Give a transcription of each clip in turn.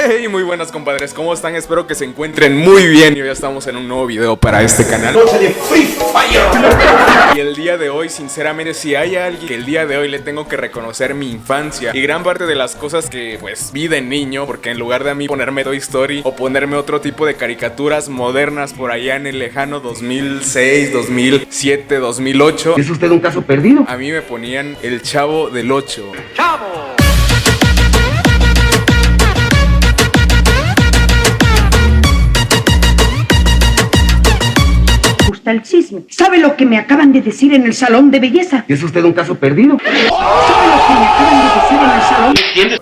Hey, muy buenas compadres, ¿cómo están? Espero que se encuentren muy bien y hoy estamos en un nuevo video para este canal. Y el día de hoy, sinceramente, si hay alguien que el día de hoy le tengo que reconocer mi infancia y gran parte de las cosas que pues vi de niño, porque en lugar de a mí ponerme Toy Story o ponerme otro tipo de caricaturas modernas por allá en el lejano 2006, 2007, 2008, ¿Es usted un caso perdido? a mí me ponían El Chavo del Ocho. ¡Chavo! Gusta el chisme. ¿Sabe lo que me acaban de decir en el salón de belleza? ¿Es usted un caso perdido? ¿Sabe lo que me acaban de decir en el salón?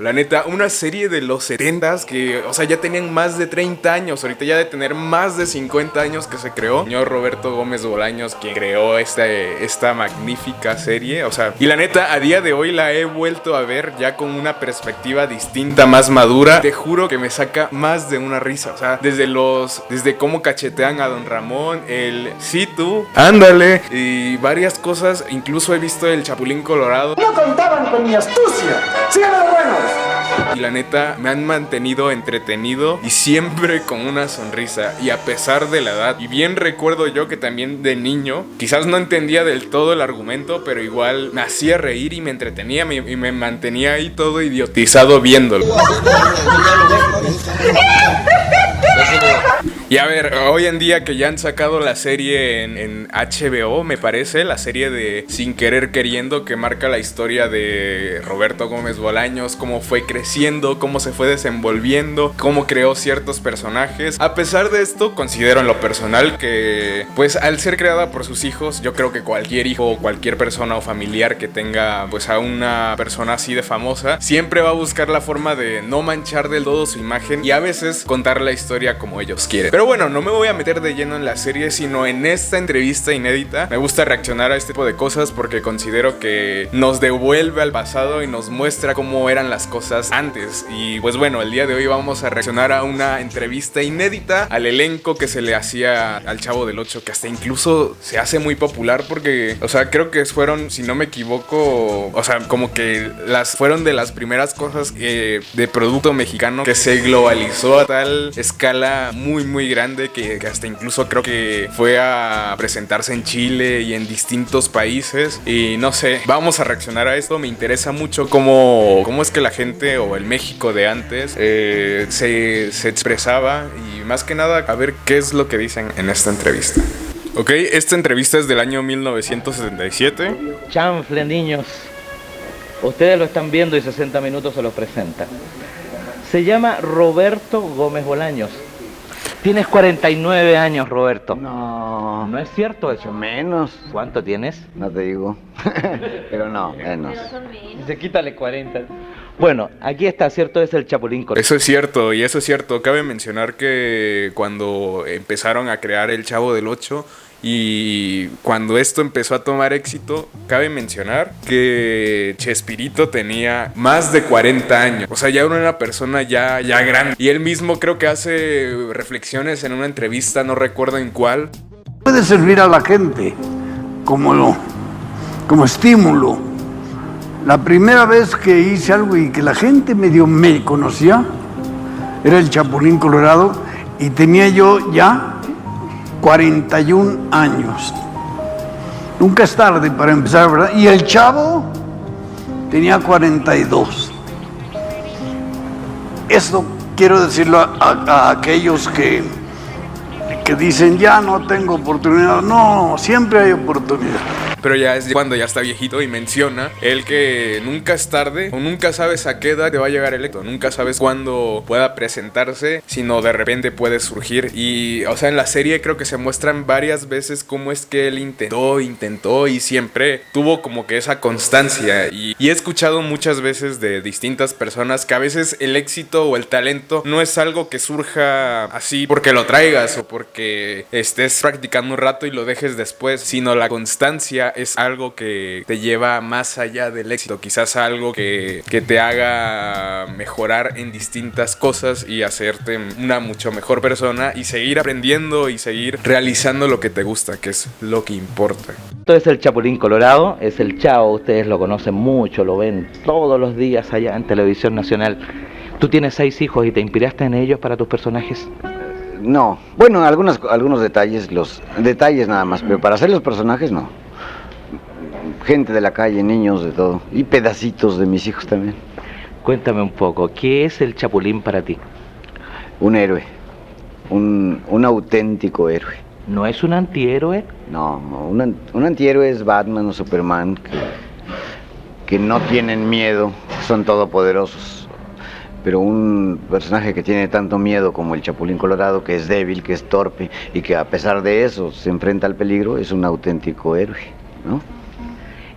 La neta, una serie de los 70s que, o sea, ya tenían más de 30 años, ahorita ya de tener más de 50 años que se creó. Señor Roberto Gómez Bolaños, quien creó esta magnífica serie, o sea, y la neta, a día de hoy la he vuelto a ver ya con una perspectiva distinta, más madura. Te juro que me saca más de una risa, o sea, desde cómo cachetean a Don Ramón, el sí tú, ándale, y varias cosas, incluso he visto el Chapulín Colorado. No contaban con mi astucia. ¡Síganme de buenos! Y la neta, me han mantenido entretenido y siempre con una sonrisa. Y a pesar de la edad, y bien recuerdo yo que también de niño, quizás no entendía del todo el argumento, pero igual me hacía reír y me entretenía y me mantenía ahí todo idiotizado viéndolo. Y a ver, hoy en día que ya han sacado la serie en HBO, me parece, la serie de Sin Querer Queriendo, que marca la historia de Roberto Gómez Bolaños, cómo fue creciendo, cómo se fue desenvolviendo, cómo creó ciertos personajes. A pesar de esto, considero en lo personal que, pues al ser creada por sus hijos, yo creo que cualquier hijo o cualquier persona o familiar que tenga pues a una persona así de famosa, siempre va a buscar la forma de no manchar del todo su imagen y a veces contar la historia como ellos quieren. Pero bueno, no me voy a meter de lleno en la serie, sino en esta entrevista inédita. Me gusta reaccionar a este tipo de cosas porque considero que nos devuelve al pasado y nos muestra cómo eran las cosas antes. Y pues bueno, el día de hoy vamos a reaccionar a una entrevista inédita al elenco que se le hacía al Chavo del Ocho, que hasta incluso se hace muy popular porque, o sea, creo que fueron, si no me equivoco, o sea, como que fueron de las primeras cosas de producto mexicano que se globalizó a tal escala muy grande que hasta incluso creo que fue a presentarse en Chile y en distintos países. Y no sé, vamos a reaccionar a esto. Me interesa mucho cómo es que la gente o el México de antes se expresaba y más que nada a ver qué es lo que dicen en esta entrevista. Ok, esta entrevista es del año 1977. Chanfle, niños. Ustedes lo están viendo y 60 minutos se lo presenta. Se llama Roberto Gómez Bolaños. Tienes 49 años, Roberto. No. ¿No es cierto eso? Menos. ¿Cuánto tienes? No te digo. Pero no, menos. Dice, quítale 40. Bueno, aquí está, ¿cierto? Es el Chapulín Colorado. Eso es cierto, y eso es cierto. Cabe mencionar que cuando empezaron a crear el Chavo del Ocho y cuando esto empezó a tomar éxito, cabe mencionar que Chespirito tenía más de 40 años. O sea, ya era una persona ya grande. Y él mismo creo que hace reflexiones en una entrevista, no recuerdo en cuál. Puede servir a la gente como estímulo. La primera vez que hice algo y que la gente medio me conocía era el Chapulín Colorado y tenía yo ya 41 años. Nunca es tarde para empezar, ¿verdad? Y el Chavo tenía 42. Esto quiero decirlo a aquellos que dicen ya no tengo oportunidad. No, siempre hay oportunidad. Pero ya es cuando ya está viejito y menciona él que nunca es tarde o nunca sabes a qué edad te va a llegar el éxito, nunca sabes cuándo pueda presentarse, sino de repente puede surgir. Y o sea, en la serie creo que se muestran varias veces cómo es que él intentó y siempre tuvo como que esa constancia. Y he escuchado muchas veces de distintas personas que a veces el éxito o el talento no es algo que surja así porque lo traigas o porque estés practicando un rato y lo dejes después, sino la constancia es algo que te lleva más allá del éxito, quizás algo que te haga mejorar en distintas cosas y hacerte una mucho mejor persona y seguir aprendiendo y seguir realizando lo que te gusta, que es lo que importa. Esto es el Chapulín Colorado, es el Chavo, ustedes lo conocen mucho, lo ven todos los días allá en Televisión Nacional. ¿Tú tienes 6 hijos y te inspiraste en ellos para tus personajes? No, bueno, algunos detalles, los detalles nada más, pero para hacer los personajes no. Gente de la calle, niños, de todo, y pedacitos de mis hijos también. Cuéntame un poco, ¿qué es el Chapulín para ti? Un héroe, un auténtico héroe. ¿No es un antihéroe? No, un antihéroe es Batman o Superman, que no tienen miedo, son todopoderosos. Pero un personaje que tiene tanto miedo como el Chapulín Colorado, que es débil, que es torpe, y que a pesar de eso se enfrenta al peligro, es un auténtico héroe, ¿no?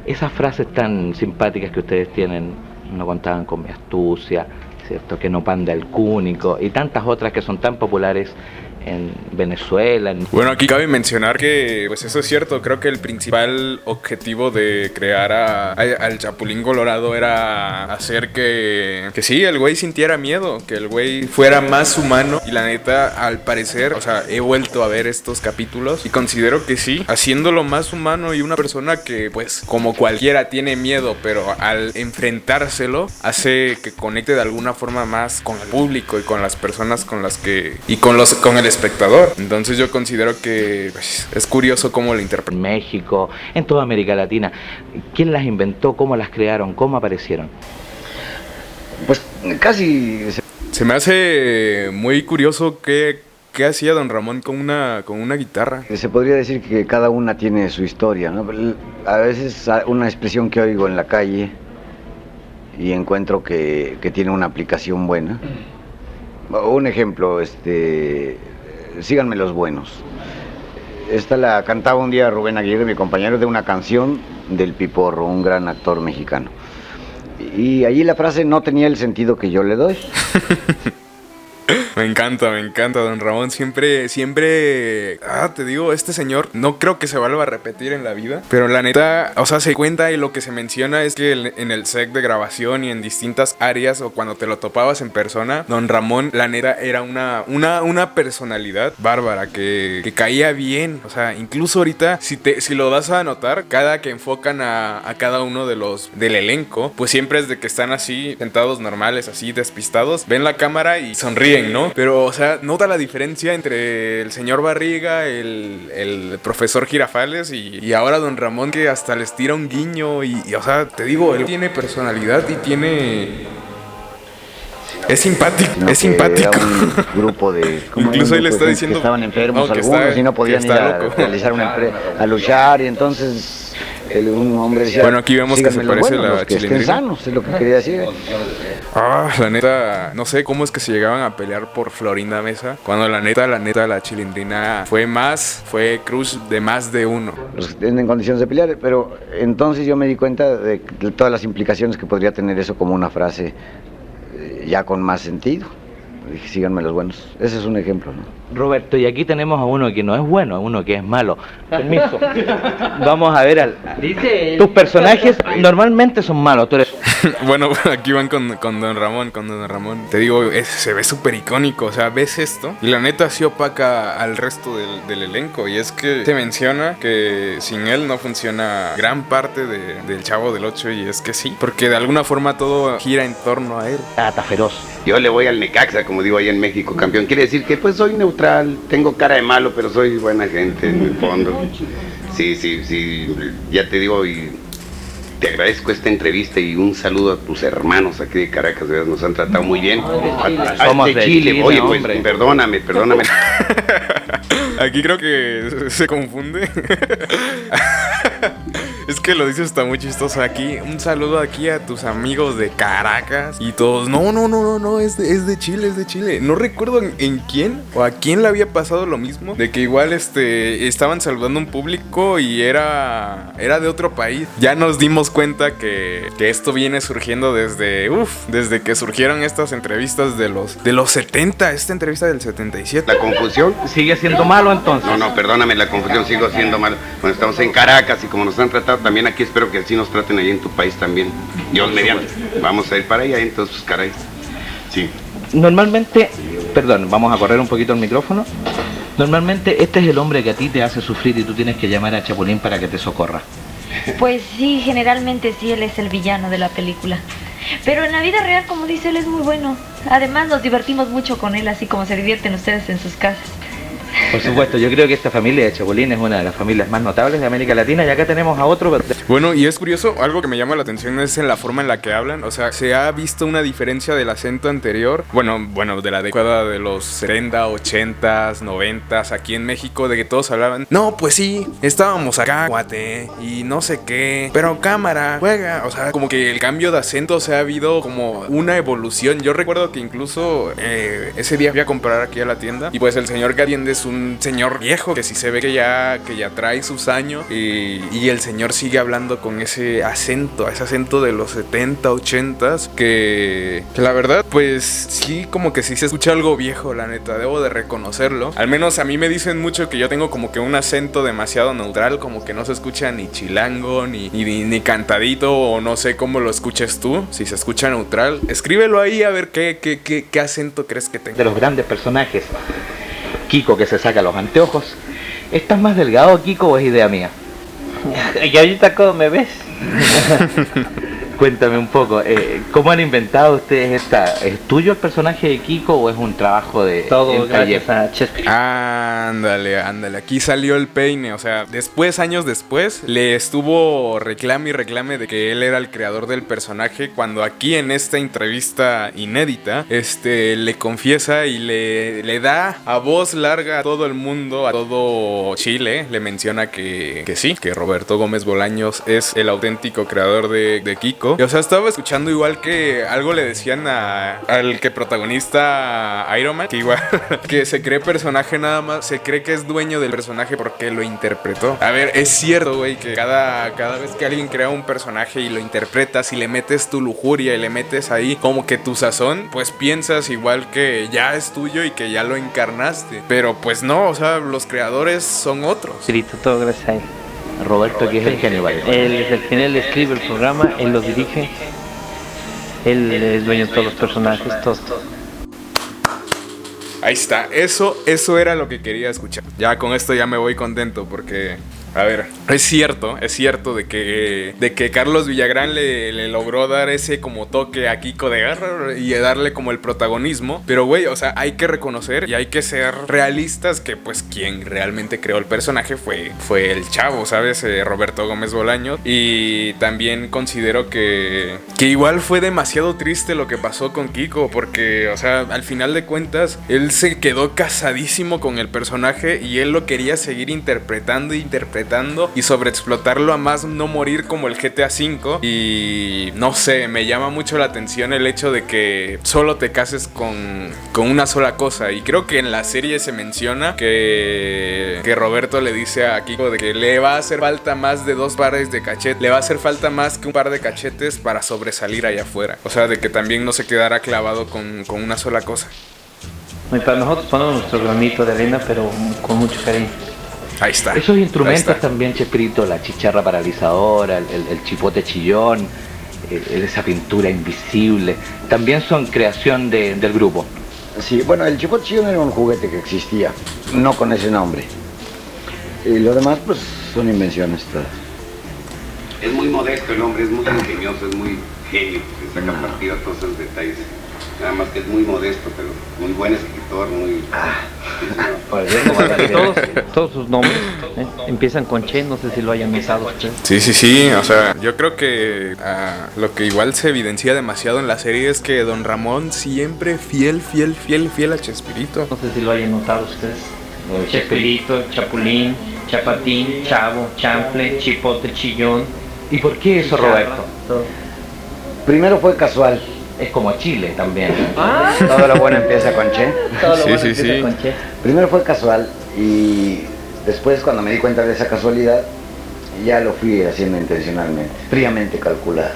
Esas frases tan simpáticas que ustedes tienen, no contaban con mi astucia, ¿cierto? Que no panda el cúnico, y tantas otras que son tan populares en Venezuela. Bueno, aquí cabe mencionar que, pues eso es cierto, creo que el principal objetivo de crear al Chapulín Colorado era hacer que sí, el güey sintiera miedo, que el güey fuera más humano, y la neta, al parecer, o sea, he vuelto a ver estos capítulos y considero que sí, haciéndolo más humano y una persona que, pues, como cualquiera tiene miedo, pero al enfrentárselo, hace que conecte de alguna forma más con el público y con las personas con las que, y con el espectador. Entonces yo considero que, pues, es curioso cómo lo interpretan. En México, en toda América Latina. ¿Quién las inventó? ¿Cómo las crearon? ¿Cómo aparecieron? Pues casi... Se me hace muy curioso qué hacía don Ramón con una guitarra. Se podría decir que cada una tiene su historia, ¿no? A veces una expresión que oigo en la calle y encuentro que tiene una aplicación buena. Un ejemplo, síganme los buenos. Esta la cantaba un día Rubén Aguirre, mi compañero, de una canción del Piporro, un gran actor mexicano. Y allí la frase no tenía el sentido que yo le doy. Me encanta, don Ramón. Siempre, te digo, este señor no creo que se vuelva a repetir en la vida. Pero la neta, o sea, se cuenta y lo que se menciona es que en el set de grabación y en distintas áreas, o cuando te lo topabas en persona, don Ramón, la neta, era una personalidad bárbara que caía bien. O sea, incluso ahorita, si lo das a notar, cada que enfocan a cada uno del elenco, pues siempre es de que están así, sentados normales, así, despistados, ven la cámara y sonríen, ¿no? Pero, o sea, nota la diferencia entre el señor Barriga, el profesor Girafales y ahora don Ramón, que hasta les tira un guiño y, o sea, te digo, él tiene personalidad y es simpático, No, es simpático. Era un grupo de... Incluso él le está diciendo... Que estaban enfermos no, algunos y no podían ir a luchar, y entonces... un hombre decía, bueno, aquí vemos que se parece la que estén sanos, es lo que quería decir. La neta, no sé cómo es que se llegaban a pelear por Florinda Mesa, cuando la neta, la Chilindrina fue crush de más de uno. Los que tienen condiciones de pelear, pero entonces yo me di cuenta de todas las implicaciones que podría tener eso como una frase ya con más sentido. Dije, síganme los buenos. Ese es un ejemplo, ¿no? Roberto, y aquí tenemos a uno que no es bueno, a uno que es malo. Permiso. Vamos a ver tus personajes normalmente son malos, tú eres... Bueno, aquí van con don Ramón, Te digo, se ve súper icónico, o sea, ves esto y la neta sí opaca al resto del elenco, y es que se menciona que sin él no funciona gran parte del Chavo del Ocho, y es que sí, porque de alguna forma todo gira en torno a él. Ata feroz. Yo le voy al Necaxa, como digo ahí en México, campeón. Quiere decir que pues soy neutral, tengo cara de malo, pero soy buena gente en el fondo. Sí, ya te digo, y te agradezco esta entrevista y un saludo a tus hermanos aquí de Caracas, de verdad, nos han tratado muy bien. Somos de Chile, oye, pues hombre. perdóname. Aquí creo que se confunde. Es que lo dices, está muy chistoso. Aquí, un saludo aquí a tus amigos de Caracas. Y todos, no, es de Chile. No recuerdo en quién o a quién le había pasado lo mismo. De que igual estaban saludando a un público y era de otro país. Ya nos dimos cuenta que esto viene surgiendo desde que surgieron estas entrevistas de los 70. Esta entrevista del 77. La confusión. ¿Sigue siendo malo entonces? No, perdóname, la confusión, sigo siendo malo. Bueno, estamos en Caracas y como nos han tratado también aquí, espero que así nos traten ahí en tu país también. Dios mediante. Vamos a ir para allá, entonces, pues, caray. Sí. Normalmente, perdón, vamos a correr un poquito el micrófono. Normalmente este es el hombre que a ti te hace sufrir y tú tienes que llamar a Chapulín para que te socorra. Pues sí, generalmente sí, él es el villano de la película. Pero en la vida real, como dice él, es muy bueno. Además nos divertimos mucho con él, así como se divierten ustedes en sus casas. Por supuesto, yo creo que esta familia de Chapulín es una de las familias más notables de América Latina, y acá tenemos a otro. Bueno, y es curioso, algo que me llama la atención es en la forma en la que hablan. O sea, se ha visto una diferencia del acento anterior, bueno, de la década de los 70, 80, 90, aquí en México, de que todos hablaban, no, pues sí, estábamos acá, cuate, y no sé qué, pero cámara, juega. O sea, como que el cambio de acento, se ha habido como una evolución. Yo recuerdo que incluso ese día fui a comprar aquí a la tienda, y pues el señor que atiende es un señor viejo, que sí se ve que ya trae sus años, y el señor sigue hablando con ese acento de los 70, 80, que la verdad, pues sí, como que sí se escucha algo viejo, la neta, debo de reconocerlo. Al menos a mí me dicen mucho que yo tengo como que un acento demasiado neutral, como que no se escucha ni chilango, ni cantadito, o no sé cómo lo escuches tú, si se escucha neutral. Escríbelo ahí a ver qué acento crees que tenga. De los grandes personajes, Kiko, que se saca los anteojos. ¿Estás más delgado, Kiko, o es idea mía? ¿Y ahorita cómo me ves? Cuéntame un poco, ¿cómo han inventado ustedes esta? ¿Es tuyo el personaje de Kiko o es un trabajo de todo gracias a Chespirito? Ándale, aquí salió el peine. O sea, años después, le estuvo reclame de que él era el creador del personaje, cuando aquí en esta entrevista inédita, le confiesa y le da a voz larga a todo el mundo, a todo Chile, le menciona que sí, que Roberto Gómez Bolaños es el auténtico creador de Kiko. Y, o sea, estaba escuchando igual que algo le decían al que protagoniza Iron Man, que igual que se cree personaje nada más, se cree que es dueño del personaje porque lo interpretó. A ver, es cierto, güey, que cada vez que alguien crea un personaje y lo interpretas y le metes tu lujuria y le metes ahí como que tu sazón, pues piensas igual que ya es tuyo y que ya lo encarnaste. Pero pues no, o sea, los creadores son otros. Todo gracias a él. Roberto, que es el genio, ¿vale? Él es el genio, él escribe el programa, él lo dirige, él es dueño de todos los personajes, todo. Ahí está, eso era lo que quería escuchar. Ya con esto ya me voy contento porque, a ver, es cierto de que Carlos Villagrán le logró dar ese como toque a Kiko de Guerra y darle como el protagonismo. Pero güey, o sea, hay que reconocer y hay que ser realistas que pues quien realmente creó el personaje fue el chavo, ¿sabes? Roberto Gómez Bolaños. Y también considero que igual fue demasiado triste lo que pasó con Kiko, porque, o sea, al final de cuentas, él se quedó casadísimo con el personaje y él lo quería seguir interpretando y sobreexplotarlo a más no morir, como el GTA V. Y no sé, me llama mucho la atención el hecho de que solo te cases con una sola cosa. Y creo que en la serie se menciona que Roberto le dice a Kiko de que le va a hacer falta más de 2 pares de cachetes, le va a hacer falta más que un par de cachetes para sobresalir allá afuera. O sea, de que también no se quedara clavado con una sola cosa. Y para nosotros ponemos nuestro granito de arena, pero con mucho cariño. Ahí está. Esos instrumentos también, Chespirito, la chicharra paralizadora, el chipote chillón, esa pintura invisible, también son creación del grupo. Sí, bueno, el chipote chillón era un juguete que existía, no con ese nombre. Y lo demás, pues, son invenciones todas. Es muy modesto el hombre, es muy ingenioso, es muy genio, se saca partido a todos esos detalles. Nada más que es muy modesto, pero muy buen escritor, muy... Todos sus nombres empiezan con Che, no sé si lo hayan notado ustedes. Sí, o sea, yo creo que lo que igual se evidencia demasiado en la serie es que Don Ramón siempre fiel a Chespirito. No sé si lo hayan notado ustedes. Chespirito, Chapulín, Chapatín, Chavo, Chample, Chipote, Chillón. ¿Y por qué eso, Roberto? Primero fue casual. Es como Chile también. Todo lo bueno empieza con Che. Sí. Con Che. Primero fue casual y después, cuando me di cuenta de esa casualidad, ya lo fui haciendo intencionalmente, fríamente calculado.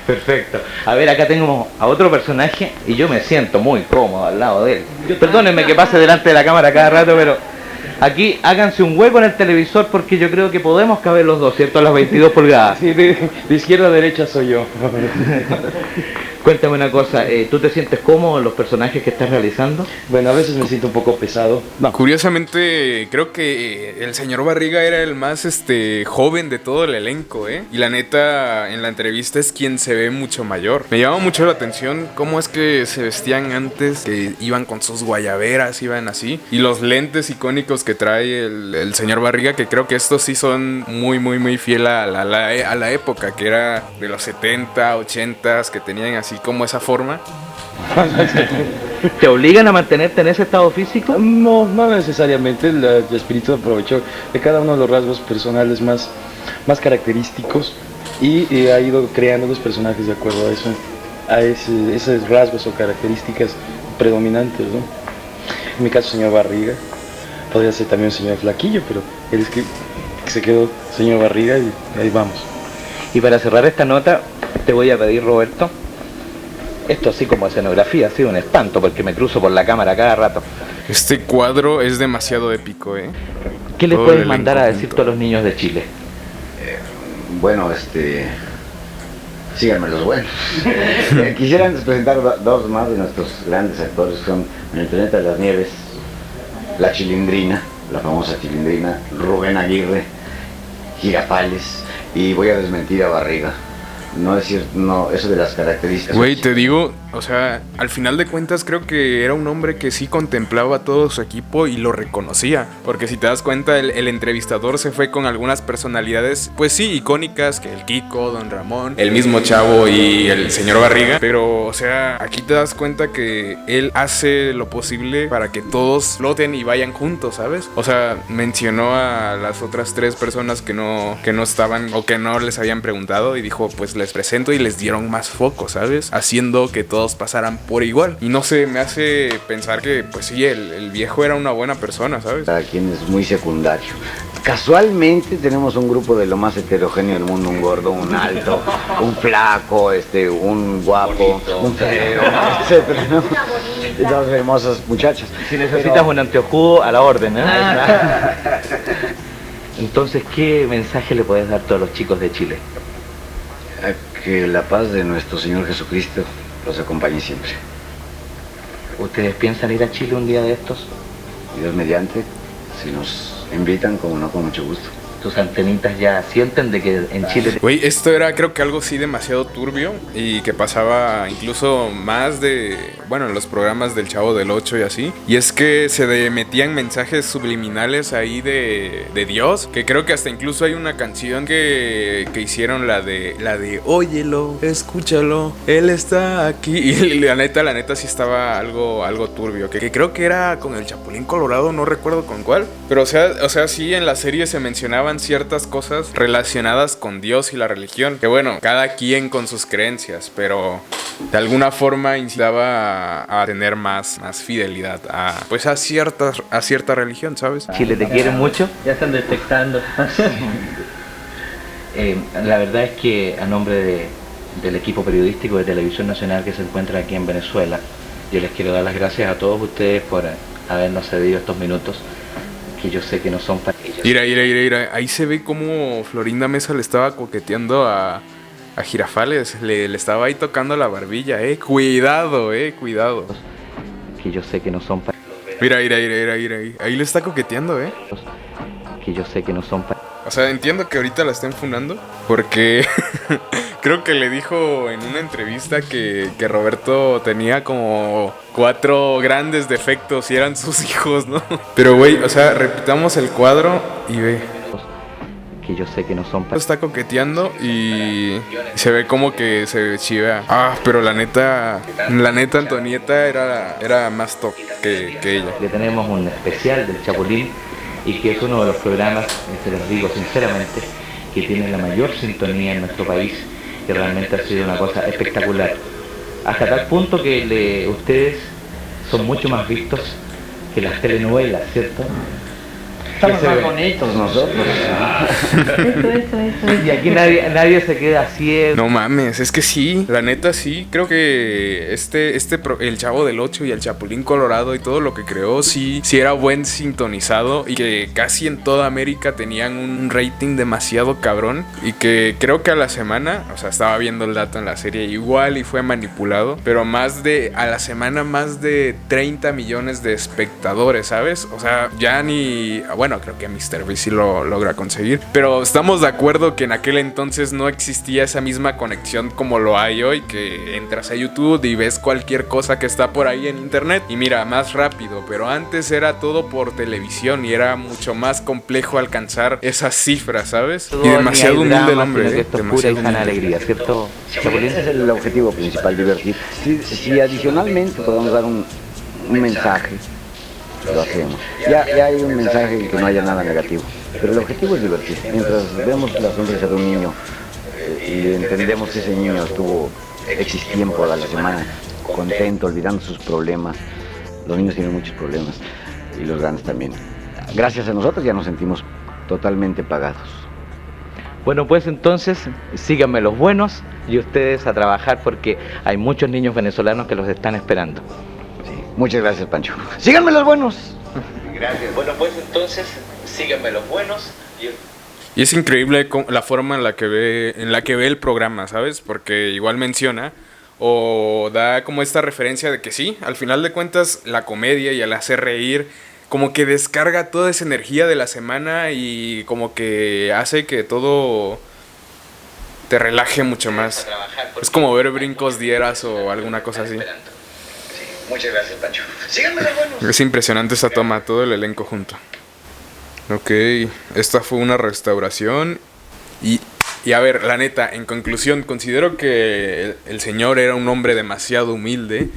Perfecto. A ver, acá tengo a otro personaje y yo me siento muy cómodo al lado de él. Perdónenme que pase delante de la cámara cada rato, pero aquí háganse un hueco en el televisor porque yo creo que podemos caber los dos, ¿cierto? A las 22 pulgadas. Sí, de izquierda a derecha soy yo. Cuéntame una cosa, ¿tú te sientes cómodo en los personajes que estás realizando? Bueno, a veces me siento un poco pesado. No. Curiosamente, creo que el señor Barriga era el más joven de todo el elenco, ¿eh? Y la neta, en la entrevista es quien se ve mucho mayor. Me llama mucho la atención cómo es que se vestían antes, que iban con sus guayaberas, iban así. Y los lentes icónicos que trae el señor Barriga, que creo que estos sí son muy fiel a la época, que era de los 70, 80s, que tenían así como esa forma. ¿Te obligan a mantenerte en ese estado físico? No, no necesariamente. El espíritu aprovechó de cada uno de los rasgos personales más característicos y ha ido creando los personajes de acuerdo a eso, a esos rasgos o características predominantes, ¿no? En mi caso, señor Barriga, podría ser también un señor Flaquillo, pero él es que se quedó señor Barriga y ahí vamos. Y para cerrar esta nota, te voy a pedir, Roberto, esto así como escenografía, ha sido un espanto porque me cruzo por la cámara cada rato. Este cuadro es demasiado épico, ¿eh? ¿Qué les puedes mandar a decir a los niños de Chile? Bueno, síganme los buenos. Quisiera antes presentar dos más de nuestros grandes actores, que son en el Planeta de las Nieves, la Chilindrina, la famosa Chilindrina, Rubén Aguirre, Girafales, y voy a desmentir a Barriga. No es cierto, no, eso de las características. Güey, te digo, o sea, al final de cuentas creo que era un hombre que sí contemplaba a todo su equipo y lo reconocía. Porque si te das cuenta, el entrevistador se fue con algunas personalidades, pues sí, icónicas, que el Kiko, Don Ramón, el mismo Chavo y el señor Barriga. Pero, o sea, aquí te das cuenta que él hace lo posible para que todos floten y vayan juntos, ¿sabes? O sea, mencionó a las otras 3 personas que no estaban o que no les habían preguntado y dijo, pues les presento, y les dieron más foco, ¿sabes? Haciendo que todos pasaran por igual. Y no sé, me hace pensar que, pues sí, el viejo era una buena persona, ¿sabes? Para quien es muy secundario. Casualmente tenemos un grupo de lo más heterogéneo del mundo, un gordo, un alto, un flaco, un guapo, un feo, etcétera, ¿no? Dos hermosas muchachas. Si necesitas un anteojudo, a la orden, ¿eh? Entonces, ¿qué mensaje le puedes dar a todos los chicos de Chile? Que la paz de nuestro Señor Jesucristo los acompañe siempre. ¿Ustedes piensan ir a Chile un día de estos? Dios mediante, si nos invitan, como no, con mucho gusto. Tus antenitas ya sienten de que en Chile... Güey, esto era creo que algo sí demasiado turbio y que pasaba incluso más de... Bueno, en los programas del Chavo del 8 y así. Y es que se metían mensajes subliminales ahí de Dios, que creo que hasta incluso hay una canción que hicieron, la de óyelo, escúchalo, Él está aquí. Y la neta sí estaba algo turbio, que creo que era con el Chapulín Colorado, no recuerdo con cuál. Pero o sea sí, en la serie se mencionaban ciertas cosas relacionadas con Dios y la religión, que bueno, cada quien con sus creencias, pero de alguna forma incitaba a tener más fidelidad a cierta religión, ¿sabes? Chile te quiere mucho. Ya están detectando. La verdad es que a nombre del equipo periodístico de Televisión Nacional que se encuentra aquí en Venezuela, yo les quiero dar las gracias a todos ustedes por habernos cedido estos minutos, que yo sé que no son para ellos. Mira, ahí se ve como Florinda Mesa le estaba coqueteando a Girafales, le estaba ahí tocando la barbilla, cuidado. Que yo sé que no son para... Mira, ahí le está coqueteando, Que yo sé que no son para... O sea, entiendo que ahorita la estén funando, porque creo que le dijo en una entrevista que Roberto tenía como 4 grandes defectos y eran sus hijos, ¿no? Pero güey, o sea, repitamos el cuadro y ve. Que yo sé que no son para... Está coqueteando y se ve como que se chivea. Pero la neta Antonieta era más top que ella. Le tenemos un especial del Chapulín, y que es uno de los programas, se los digo sinceramente, que tiene la mayor sintonía en nuestro país, que realmente ha sido una cosa espectacular. Hasta tal punto que ustedes son mucho más vistos que las telenovelas, ¿cierto? Estamos más bonitos nosotros. Y aquí nadie se queda ciego. No mames, es que sí, la neta sí. Creo que el Chavo del 8 y el Chapulín Colorado y todo lo que creó, sí era buen sintonizado. Y que casi en toda América tenían un rating demasiado cabrón. Y que creo que a la semana, o sea, estaba viendo el dato en la serie, igual y fue manipulado, pero a la semana más de 30 millones de espectadores, ¿sabes? O sea, ya ni... Bueno, creo que MrBeast sí lo logra conseguir, pero estamos de acuerdo que en aquel entonces no existía esa misma conexión como lo hay hoy, que entras a YouTube y ves cualquier cosa que está por ahí en internet y mira, más rápido, pero antes era todo por televisión y era mucho más complejo alcanzar esas cifras, ¿sabes? Y demasiado humilde el hombre, esto es pura y sana alegría, ¿cierto? Ese es el objetivo principal, divertir. Si adicionalmente podemos dar un mensaje, lo hacemos. Ya hay un mensaje en que no haya nada negativo, pero el objetivo es divertir. Mientras vemos la sonrisa de un niño y entendemos que ese niño estuvo X tiempo a la semana contento, olvidando sus problemas. Los niños tienen muchos problemas y los grandes también. Gracias a nosotros ya nos sentimos totalmente pagados. Bueno, pues entonces síganme los buenos y ustedes a trabajar porque hay muchos niños venezolanos que los están esperando. Sí, muchas gracias, Pancho. Síganme los buenos. Gracias. Bueno, pues entonces síganme los buenos y es increíble la forma en la que ve el programa, ¿sabes? Porque igual menciona o da como esta referencia de que sí, al final de cuentas la comedia y el hacer reír como que descarga toda esa energía de la semana y como que hace que todo te relaje mucho más. Es como ver Brincos Dieras o alguna cosa así. Sí, muchas gracias, Pancho. Síganme los buenos. Es impresionante esa toma, todo el elenco junto. Ok, esta fue una restauración y a ver, la neta, en conclusión, considero que el señor era un hombre demasiado humilde,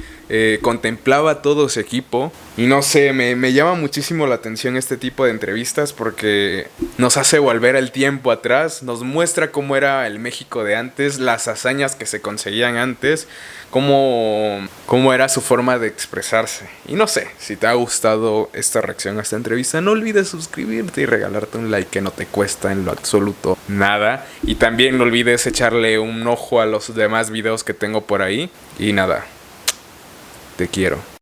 contemplaba a todo su equipo y no sé, me llama muchísimo la atención este tipo de entrevistas porque nos hace volver el tiempo atrás, nos muestra cómo era el México de antes, las hazañas que se conseguían antes, cómo era su forma de expresarse. Y no sé, si te ha gustado esta reacción a esta entrevista, no olvides suscribirte y regalarte un like que no te cuesta en lo absoluto nada. Y también no olvides echarle un ojo a los demás videos que tengo por ahí. Y nada, te quiero.